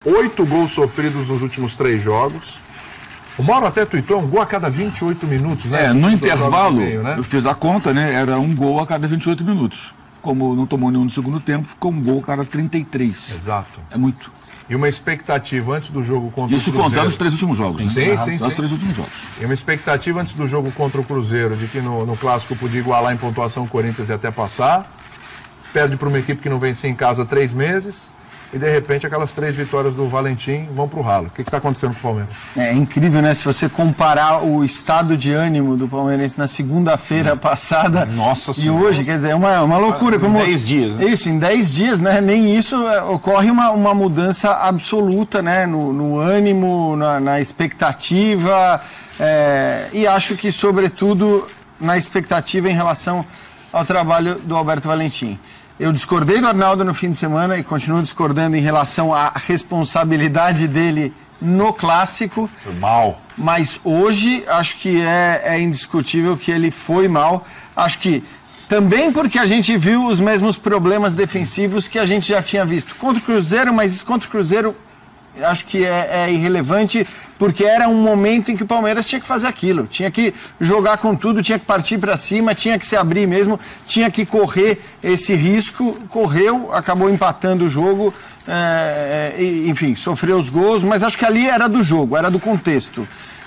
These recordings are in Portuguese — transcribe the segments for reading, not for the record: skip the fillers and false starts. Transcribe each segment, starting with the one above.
8 gols sofridos nos últimos 3 jogos. O Mauro até tuitou um gol a cada 28 minutos, né? No intervalo, né? Eu fiz a conta, né? Era um gol a cada 28 minutos. Como não tomou nenhum no segundo tempo, ficou um gol a cada 33. Exato. É muito. E uma expectativa antes do jogo contra o Cruzeiro. Isso contando os 3 últimos jogos. Sim. Os 3 últimos jogos. E uma expectativa antes do jogo contra o Cruzeiro, de que no Clássico podia igualar em pontuação o Corinthians e até passar. Perde para uma equipe que não vencia em casa há 3 meses. E, de repente, aquelas 3 vitórias do Valentim vão para o ralo. O que está acontecendo com o Palmeiras? É incrível, né? Se você comparar o estado de ânimo do palmeirense na segunda-feira passada e hoje, quer dizer, é uma loucura. Como 10 dias. Né? Isso, em 10 dias, né? Nem isso ocorre uma mudança absoluta, né? No ânimo, na expectativa. E acho que, sobretudo, na expectativa em relação ao trabalho do Alberto Valentim. Eu discordei do Arnaldo no fim de semana e continuo discordando em relação à responsabilidade dele no Clássico. Foi mal. Mas hoje acho que é indiscutível que ele foi mal. Acho que também porque a gente viu os mesmos problemas defensivos que a gente já tinha visto contra o Cruzeiro, mas contra o Cruzeiro acho que é irrelevante, porque era um momento em que o Palmeiras tinha que fazer aquilo, tinha que jogar com tudo, tinha que partir para cima, tinha que se abrir mesmo, tinha que correr esse risco, correu, acabou empatando o jogo, enfim, sofreu os gols, mas acho que ali era do jogo, era do contexto.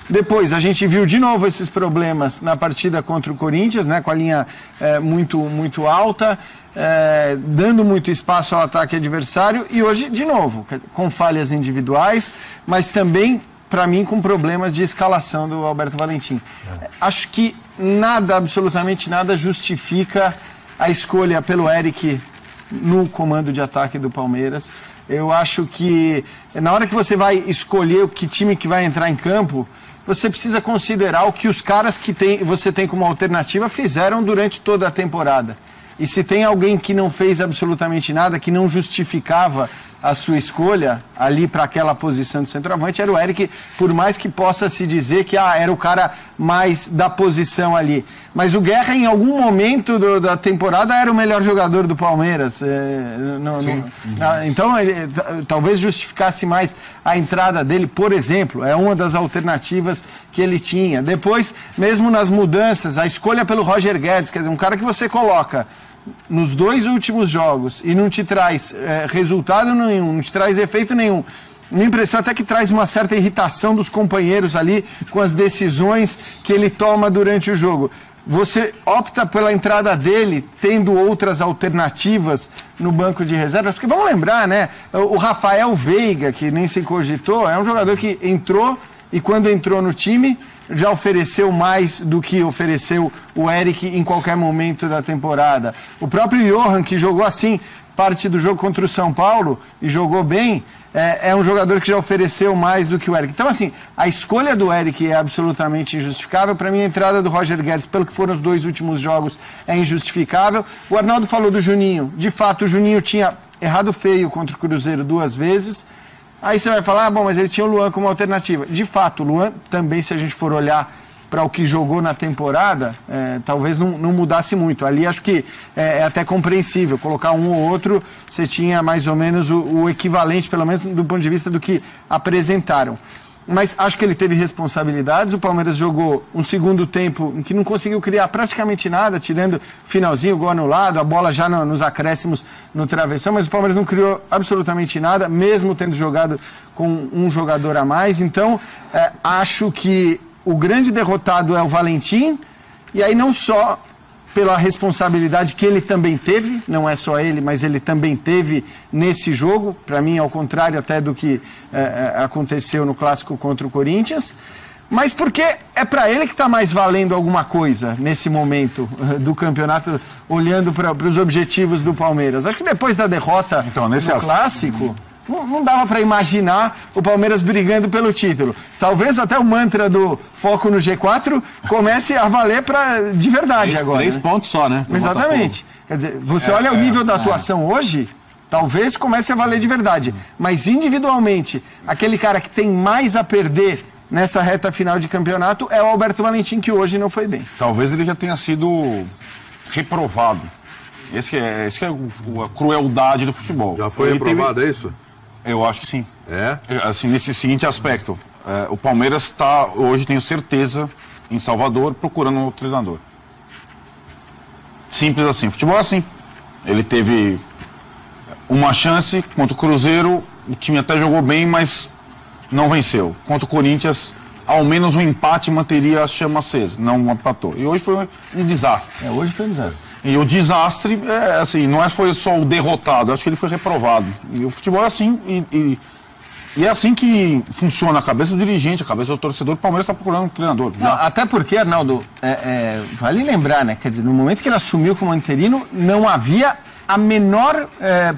Depois, a gente viu de novo esses problemas na partida contra o Corinthians, né, com a linha muito alta, dando muito espaço ao ataque adversário, e hoje, de novo, com falhas individuais, mas também, para mim, com problemas de escalação do Alberto Valentim. Acho que nada, absolutamente nada, justifica a escolha pelo Eric no comando de ataque do Palmeiras. Eu acho que, na hora que você vai escolher que time que vai entrar em campo, você precisa considerar o que os caras que você tem como alternativa fizeram durante toda a temporada. E se tem alguém que não fez absolutamente nada, que não justificava a sua escolha ali para aquela posição de centroavante, era o Eric, por mais que possa se dizer que era o cara mais da posição ali. Mas o Guerra, em algum momento da temporada, era o melhor jogador do Palmeiras. Então, talvez justificasse mais a entrada dele, por exemplo, é uma das alternativas que ele tinha. Depois, mesmo nas mudanças, a escolha pelo Roger Guedes, quer dizer, um cara que você coloca nos 2 últimos jogos e não te traz resultado nenhum, não te traz efeito nenhum. Minha impressão até que traz uma certa irritação dos companheiros ali com as decisões que ele toma durante o jogo. Você opta pela entrada dele, tendo outras alternativas no banco de reservas, porque vamos lembrar, né? O Rafael Veiga, que nem se cogitou, é um jogador que entrou e quando entrou no time já ofereceu mais do que ofereceu o Eric em qualquer momento da temporada. O próprio Johan, que jogou assim parte do jogo contra o São Paulo e jogou bem, é um jogador que já ofereceu mais do que o Eric. Então, assim, a escolha do Eric é absolutamente injustificável. Para mim, a entrada do Roger Guedes, pelo que foram os 2 últimos jogos, é injustificável. O Arnaldo falou do Juninho. De fato, o Juninho tinha errado feio contra o Cruzeiro 2 vezes. Aí você vai falar, bom, mas ele tinha o Luan como alternativa. De fato, o Luan também, se a gente for olhar para o que jogou na temporada, talvez não mudasse muito. Ali acho que é até compreensível. Colocar um ou outro, você tinha mais ou menos o equivalente, pelo menos do ponto de vista do que apresentaram. Mas acho que ele teve responsabilidades. O Palmeiras jogou um segundo tempo em que não conseguiu criar praticamente nada, tirando finalzinho, o gol anulado, a bola já nos acréscimos no travessão, mas o Palmeiras não criou absolutamente nada, mesmo tendo jogado com um jogador a mais. Então, acho que o grande derrotado é o Valentim, e aí não só pela responsabilidade que ele também teve, não é só ele, mas ele também teve nesse jogo, para mim, ao contrário até do que aconteceu no Clássico contra o Corinthians, mas porque é para ele que está mais valendo alguma coisa nesse momento do campeonato, olhando para os objetivos do Palmeiras. Acho que depois da derrota no Clássico, não dava para imaginar o Palmeiras brigando pelo título. Talvez até o mantra do foco no G4 comece a valer de verdade agora. 3 pontos só, né? Exatamente. Quer dizer, você olha o nível da atuação hoje, talvez comece a valer de verdade. Mas individualmente, aquele cara que tem mais a perder nessa reta final de campeonato é o Alberto Valentim, que hoje não foi bem. Talvez ele já tenha sido reprovado. Esse é a crueldade do futebol. Já foi reprovado, é isso? Eu acho que sim. Assim, nesse seguinte aspecto, o Palmeiras está, hoje, tenho certeza, em Salvador, procurando um treinador. Simples assim. Futebol é assim. Ele teve uma chance contra o Cruzeiro, o time até jogou bem, mas não venceu. Contra o Corinthians, ao menos um empate manteria a chama acesa, não empatou. E hoje foi um desastre. Hoje foi um desastre. E o desastre, assim, não foi só o derrotado, acho que ele foi reprovado. E o futebol é assim, e é assim que funciona a cabeça do dirigente, a cabeça do torcedor. O Palmeiras está procurando um treinador. Não, até porque, Arnaldo, vale lembrar, né? Quer dizer, no momento que ele assumiu como interino, não havia a menor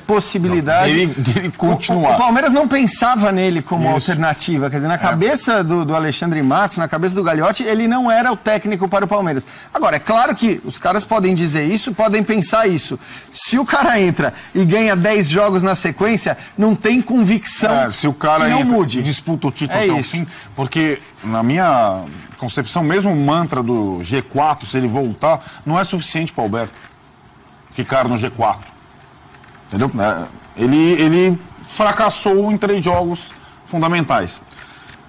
possibilidade dele continuar. O Palmeiras não pensava nele como alternativa. Quer dizer, na cabeça do Alexandre Matos, na cabeça do Gagliotti, ele não era o técnico para o Palmeiras. Agora, é claro que os caras podem dizer isso, podem pensar isso. Se o cara entra e ganha 10 jogos na sequência, não tem convicção se o cara que não entra mude. E disputa o título até o fim, porque na minha concepção, mesmo o mantra do G4, se ele voltar, não é suficiente para o Alberto ficar no G4, entendeu? Ele fracassou em 3 jogos fundamentais.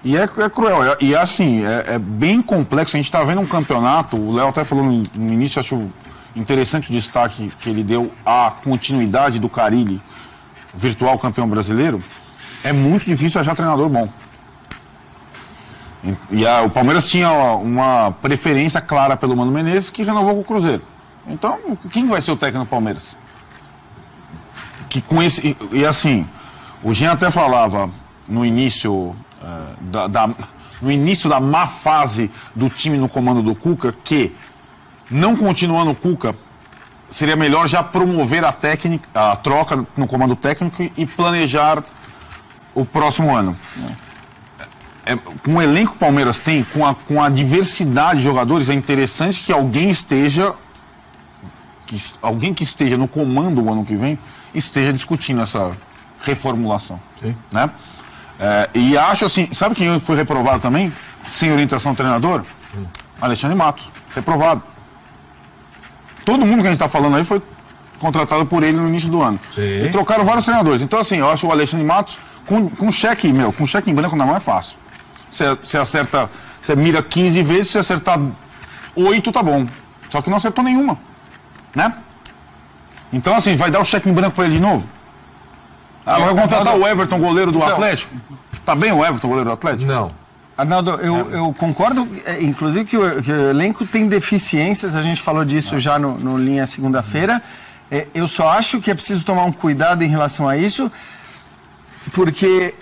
E é cruel, e assim, é bem complexo. A gente está vendo um campeonato, o Léo até falou no início, acho interessante o destaque que ele deu à continuidade do Carille, virtual campeão brasileiro. É muito difícil achar treinador bom. E o Palmeiras tinha uma preferência clara pelo Mano Menezes, que renovou com o Cruzeiro. Então, quem vai ser o técnico do Palmeiras? Que com esse, e assim, o Jean até falava no início no início da má fase do time no comando do Cuca, que não continuando o Cuca, seria melhor já promover a troca no comando técnico e planejar o próximo ano. Com o elenco que o Palmeiras tem, com a diversidade de jogadores, é interessante que alguém que esteja no comando o ano que vem esteja discutindo essa reformulação. Sim. Né? E acho assim, sabe quem foi reprovado também? Sem orientação do treinador? Alexandre Matos, reprovado. Todo mundo que a gente está falando aí foi contratado por ele no início do ano. Sim. E trocaram vários treinadores. Então assim, eu acho o Alexandre Matos com cheque em branco na mão é fácil. Você acerta, você mira 15 vezes, se acertar 8 tá bom. Só que não acertou nenhuma. Né? Então, assim, vai dar o cheque em branco para ele de novo? Vai contratar o Everton, goleiro do Atlético? Tá bem o Everton, goleiro do Atlético? Não. Arnaldo, eu concordo, inclusive, que o elenco tem deficiências, a gente falou disso já no Linha segunda-feira. Eu só acho que é preciso tomar um cuidado em relação a isso, porque...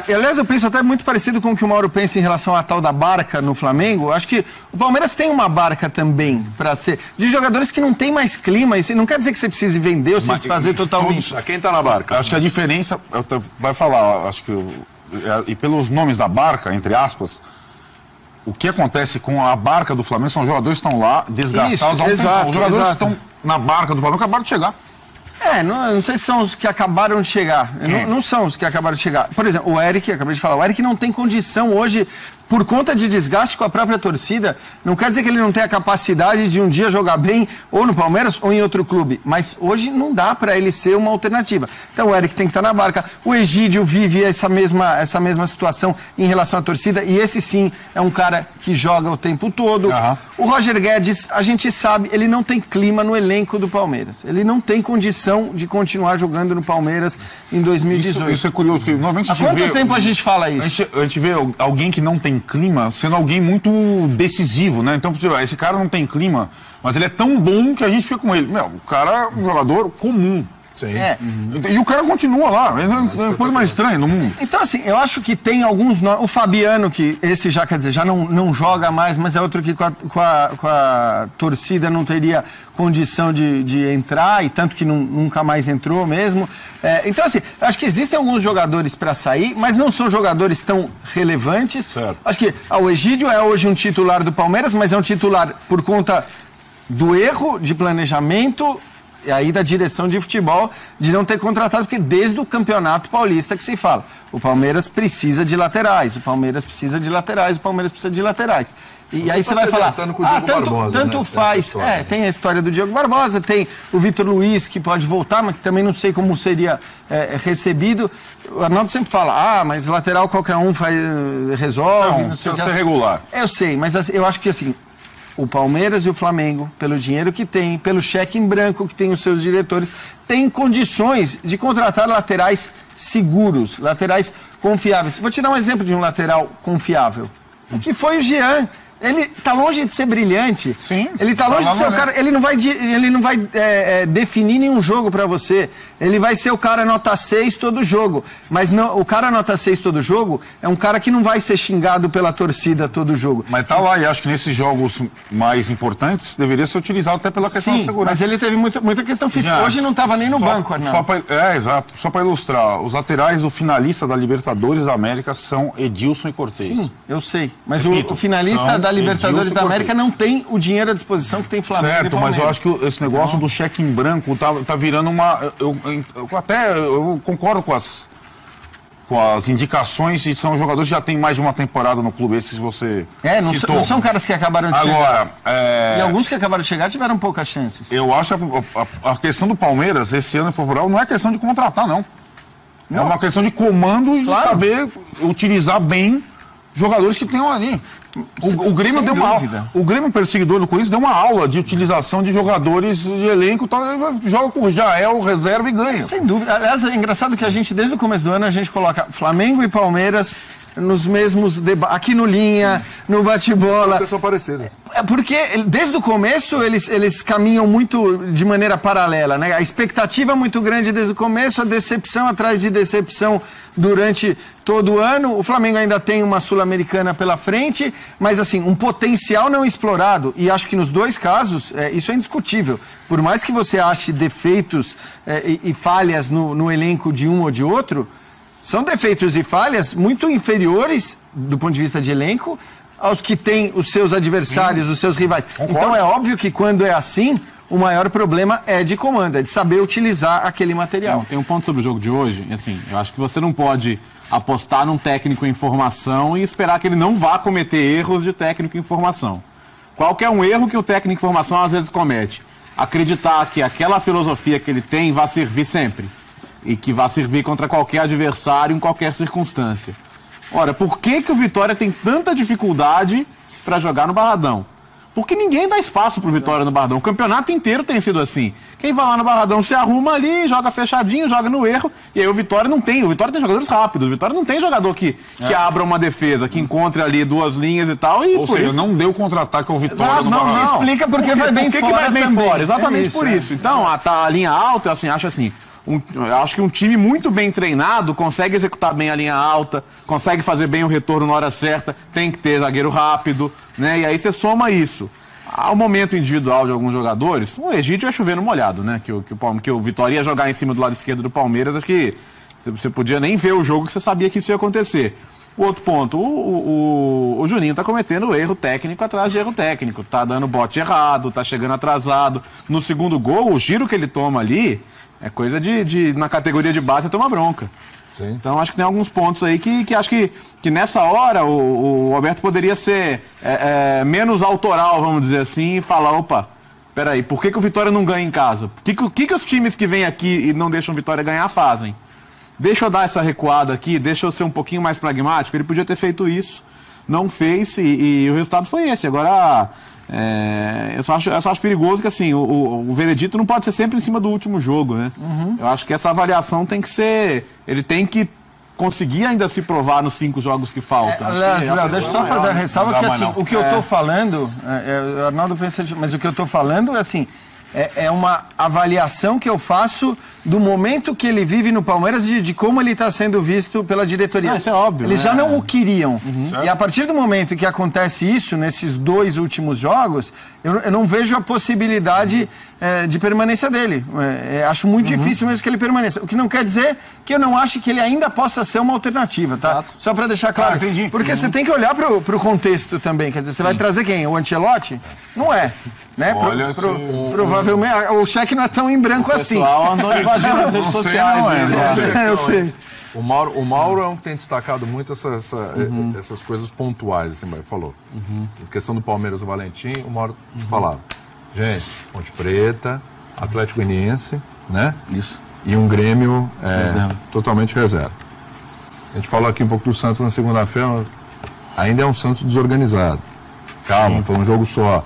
aliás, eu penso até muito parecido com o que o Mauro pensa em relação à tal da barca no Flamengo. Acho que o Palmeiras tem uma barca também para ser de jogadores que não tem mais clima. Isso não quer dizer que você precise vender ou se desfazer totalmente. Quem está na barca? Acho que a diferença, vai falar, acho que e pelos nomes da barca, entre aspas, o que acontece com a barca do Flamengo são jogadores que estão lá desgastados há um tempo. Os jogadores que estão na barca do Flamengo acabaram de chegar. Não sei se são os que acabaram de chegar. Não são os que acabaram de chegar. Por exemplo, o Eric, acabei de falar, o Eric não tem condição hoje, por conta de desgaste com a própria torcida. Não quer dizer que ele não tenha a capacidade de um dia jogar bem ou no Palmeiras ou em outro clube. Mas hoje não dá para ele ser uma alternativa. Então o Eric tem que estar na barca. O Egídio vive essa mesma situação em relação à torcida. E esse sim é um cara que joga o tempo todo. O Roger Guedes, a gente sabe, ele não tem clima no elenco do Palmeiras. Ele não tem condição de continuar jogando no Palmeiras em 2018. Isso é curioso, porque normalmente há quanto tempo a gente fala isso? A gente vê alguém que não tem clima sendo alguém muito decisivo, né? Então, esse cara não tem clima, mas ele é tão bom que a gente fica com ele. O cara é um jogador comum. Sim. E o cara continua lá, é a coisa mais estranha no mundo. Então, assim, eu acho que tem alguns nomes. O Fabiano, que esse já, quer dizer, já não joga mais, mas é outro que com a torcida não teria condição de entrar, e tanto que nunca mais entrou mesmo. Então, assim, eu acho que existem alguns jogadores para sair, mas não são jogadores tão relevantes. Certo. Acho que o Egídio é hoje um titular do Palmeiras, mas é um titular por conta do erro de planejamento aí da direção de futebol de não ter contratado, porque desde o Campeonato Paulista que se fala, o Palmeiras precisa de laterais, o Palmeiras precisa de laterais, o Palmeiras precisa de laterais. E aí você vai falar, tanto faz, tem a história do Diogo Barbosa, tem o Vitor Luiz que pode voltar, mas que também não sei como seria recebido. O Arnaldo sempre fala, mas lateral qualquer um resolve. Não sei ser regular. Eu sei, mas assim, eu acho que assim, o Palmeiras e o Flamengo, pelo dinheiro que tem, pelo cheque em branco que tem os seus diretores, têm condições de contratar laterais seguros, laterais confiáveis. Vou te dar um exemplo de um lateral confiável, que foi o Jean. Ele tá longe de ser brilhante. Sim. Ele tá longe de ser o cara. Ele não vai definir nenhum jogo para você. Ele vai ser o cara nota 6 todo jogo. Mas não, o cara nota 6 todo jogo é um cara que não vai ser xingado pela torcida todo jogo. Mas tá lá, e acho que nesses jogos mais importantes deveria ser utilizado até pela questão da segurança. Mas ele teve muita questão física. Hoje não estava nem no banco, Arnaldo. Exato. Só para ilustrar, os laterais do finalista da Libertadores da América são Edilson e Cortez. Sim, eu sei. Mas o finalista da Libertadores da América não tem o dinheiro à disposição que tem Flamengo. Certo, mas eu acho que esse negócio do cheque em branco tá virando uma... Eu concordo com as indicações, e são jogadores que já têm mais de uma temporada no clube, esses você citou. Não são caras que acabaram de chegar. Agora, e alguns que acabaram de chegar tiveram poucas chances. Eu acho a questão do Palmeiras, esse ano em Favorável, não é questão de contratar, não. É uma questão de comando e de saber utilizar bem jogadores que tenham ali. O Grêmio deu uma aula. O Grêmio perseguidor do Corinthians deu uma aula de utilização de jogadores de elenco, joga com o Jael, reserva e ganha. Sem dúvida. Aliás, é engraçado que a gente, desde o começo do ano, a gente coloca Flamengo e Palmeiras nos mesmos debates, aqui no Linha, no bate-bola. Vocês são parecidos. Porque desde o começo eles caminham muito de maneira paralela, né? A expectativa é muito grande desde o começo, a decepção atrás de decepção durante todo o ano. O Flamengo ainda tem uma Sul-Americana pela frente, mas assim, um potencial não explorado. E acho que nos dois casos, isso é indiscutível. Por mais que você ache defeitos e falhas no elenco de um ou de outro, são defeitos e falhas muito inferiores, do ponto de vista de elenco, aos que têm os seus adversários, os seus rivais. Concordo. Então é óbvio que quando é assim, o maior problema é de comando, é de saber utilizar aquele material. Tem um ponto sobre o jogo de hoje, assim, eu acho que você não pode apostar num técnico em formação e esperar que ele não vá cometer erros de técnico em formação. Qual que é um erro que o técnico em formação às vezes comete? Acreditar que aquela filosofia que ele tem vai servir sempre. E que vai servir contra qualquer adversário em qualquer circunstância. Ora, por que o Vitória tem tanta dificuldade para jogar no Barradão? Porque ninguém dá espaço pro Vitória no Barradão. O campeonato inteiro tem sido assim. Quem vai lá no Barradão se arruma ali, joga fechadinho, joga no erro, e aí o Vitória não tem. O Vitória tem jogadores rápidos. O Vitória não tem jogador que abra uma defesa, que encontre ali duas linhas e tal. E ou seja, isso não deu contra-ataque ao Vitória no Barradão. Não explica porque vai bem fora. Por que vai bem fora? Exatamente isso, por isso. Então, a linha alta, assim, acho assim... acho que um time muito bem treinado consegue executar bem a linha alta, consegue fazer bem o retorno na hora certa, tem que ter zagueiro rápido, né? E aí você soma isso. Ao momento individual de alguns jogadores, o Egídio é chover no molhado, né? Que o Vitória ia jogar em cima do lado esquerdo do Palmeiras, acho que você podia nem ver o jogo que você sabia que isso ia acontecer. O outro ponto, o Juninho tá cometendo erro técnico atrás de erro técnico, tá dando bote errado, tá chegando atrasado. No segundo gol, o giro que ele toma ali é coisa de na categoria de base, tomar bronca. Sim. Então acho que tem alguns pontos aí que acho que nessa hora o Alberto poderia ser menos autoral, vamos dizer assim, e falar, opa, peraí, por que o Vitória não ganha em casa? O que os times que vêm aqui e não deixam o Vitória ganhar fazem? Deixa eu dar essa recuada aqui, deixa eu ser um pouquinho mais pragmático. Ele podia ter feito isso, não fez e o resultado foi esse. Agora, eu só acho perigoso que assim, o veredito não pode ser sempre em cima do último jogo, né? Eu acho que essa avaliação tem que ser... Ele tem que conseguir ainda se provar nos 5 jogos que faltam. Deixa eu só fazer a ressalva que assim, o que eu estou falando, o Arnaldo pensa, mas o que eu estou falando é assim, é uma avaliação que eu faço do momento que ele vive no Palmeiras, de como ele está sendo visto pela diretoria. Isso é óbvio. Eles já não o queriam. E a partir do momento que acontece isso, nesses 2 últimos jogos, eu não vejo a possibilidade de permanência dele. Acho muito difícil mesmo que ele permaneça. O que não quer dizer que eu não acho que ele ainda possa ser uma alternativa, tá? Exato. Só para deixar claro. Entendi. Porque você tem que olhar para o contexto também. Quer dizer, você vai trazer quem? O Ancelotti? Não é. Né? Olha, Provavelmente o cheque não é tão em branco assim. O pessoal andou invadindo as redes sociais. Eu sei. O Mauro é um que tem destacado muito essas coisas pontuais, assim, falou. Em questão do Palmeiras, o Valentim, o Mauro falava. Gente, Ponte Preta, Atlético Goianiense, né? Isso. E um Grêmio Reserva. totalmente reserva. A gente falou aqui um pouco do Santos na segunda-feira, ainda é um Santos desorganizado. Calma, foi um jogo só.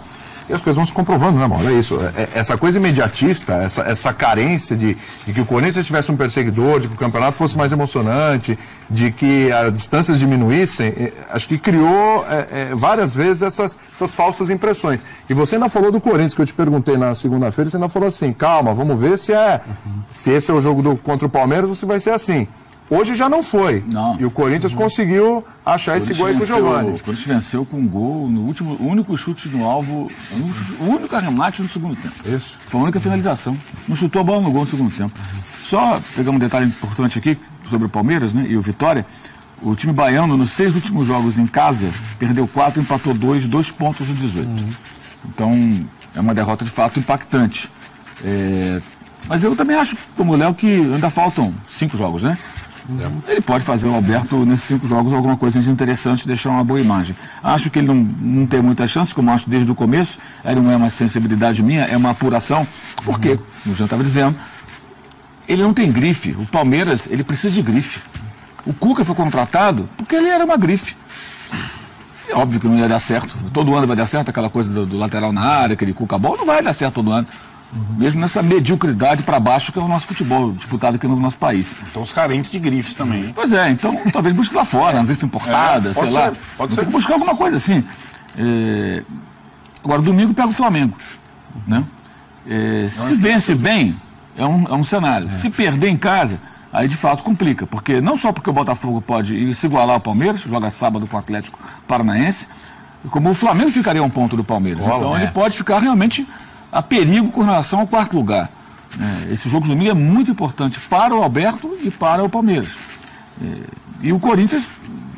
E as coisas vão se comprovando, né, Mauro? É isso. Essa coisa imediatista, essa carência de que o Corinthians tivesse um perseguidor, de que o campeonato fosse mais emocionante, de que as distâncias diminuíssem, acho que criou várias vezes essas falsas impressões. E você ainda falou do Corinthians, que eu te perguntei na segunda-feira, você ainda falou assim, calma, vamos ver se esse é o jogo contra o Palmeiras ou se vai ser assim. Hoje já não foi. Não. E o Corinthians conseguiu achar esse gol aí com o Giovani. O Corinthians venceu com um gol no último, único chute no alvo, o único arremate no segundo tempo. Isso. Foi a única finalização. Não chutou a bola no gol no segundo tempo. Só pegar um detalhe importante aqui sobre o Palmeiras, né, e o Vitória. O time baiano, nos 6 últimos jogos em casa, perdeu 4, empatou 2 pontos no 18. Então, é uma derrota de fato impactante. Mas eu também acho, como o Léo, que ainda faltam 5 jogos, né? Ele pode fazer o Alberto nesses 5 jogos alguma coisa interessante, deixar uma boa imagem. Acho que ele não tem muita chance, como acho desde o começo. Ele não é uma sensibilidade minha, é uma apuração. Porque, como o Jean estava dizendo, ele não tem grife. O Palmeiras, ele precisa de grife. O Cuca foi contratado porque ele era uma grife. É óbvio que não ia dar certo. Todo ano vai dar certo aquela coisa do lateral na área, aquele Cuca-bol. Não vai dar certo todo ano. Mesmo nessa mediocridade para baixo que é o nosso futebol disputado aqui no nosso país. Então os carentes de grifes também, hein? Pois é, então talvez busque lá fora, uma grife importada, sei lá. Pode ser. Tem que buscar alguma coisa assim. Agora, domingo pega o Flamengo. Né? Se vence bem, é um cenário. Se perder em casa, aí de fato complica. Porque não só porque o Botafogo pode se igualar ao Palmeiras, joga sábado com o Atlético Paranaense, como o Flamengo ficaria a um ponto do Palmeiras. Então ele pode ficar realmente a perigo com relação ao 4º lugar. Esse jogo de domingo é muito importante para o Alberto e para o Palmeiras. E o Corinthians,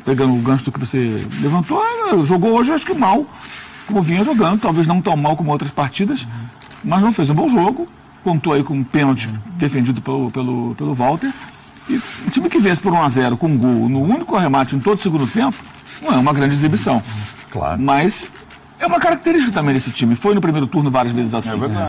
pegando o gancho do que você levantou, jogou hoje, acho que mal, como vinha jogando, talvez não tão mal como outras partidas, mas não fez um bom jogo, contou aí com um pênalti defendido pelo Walter, e o time que vence por 1-0 com um gol no único arremate em todo o segundo tempo, não é uma grande exibição. Claro. Mas é uma característica também desse time. Foi no primeiro turno várias vezes assim. É verdade.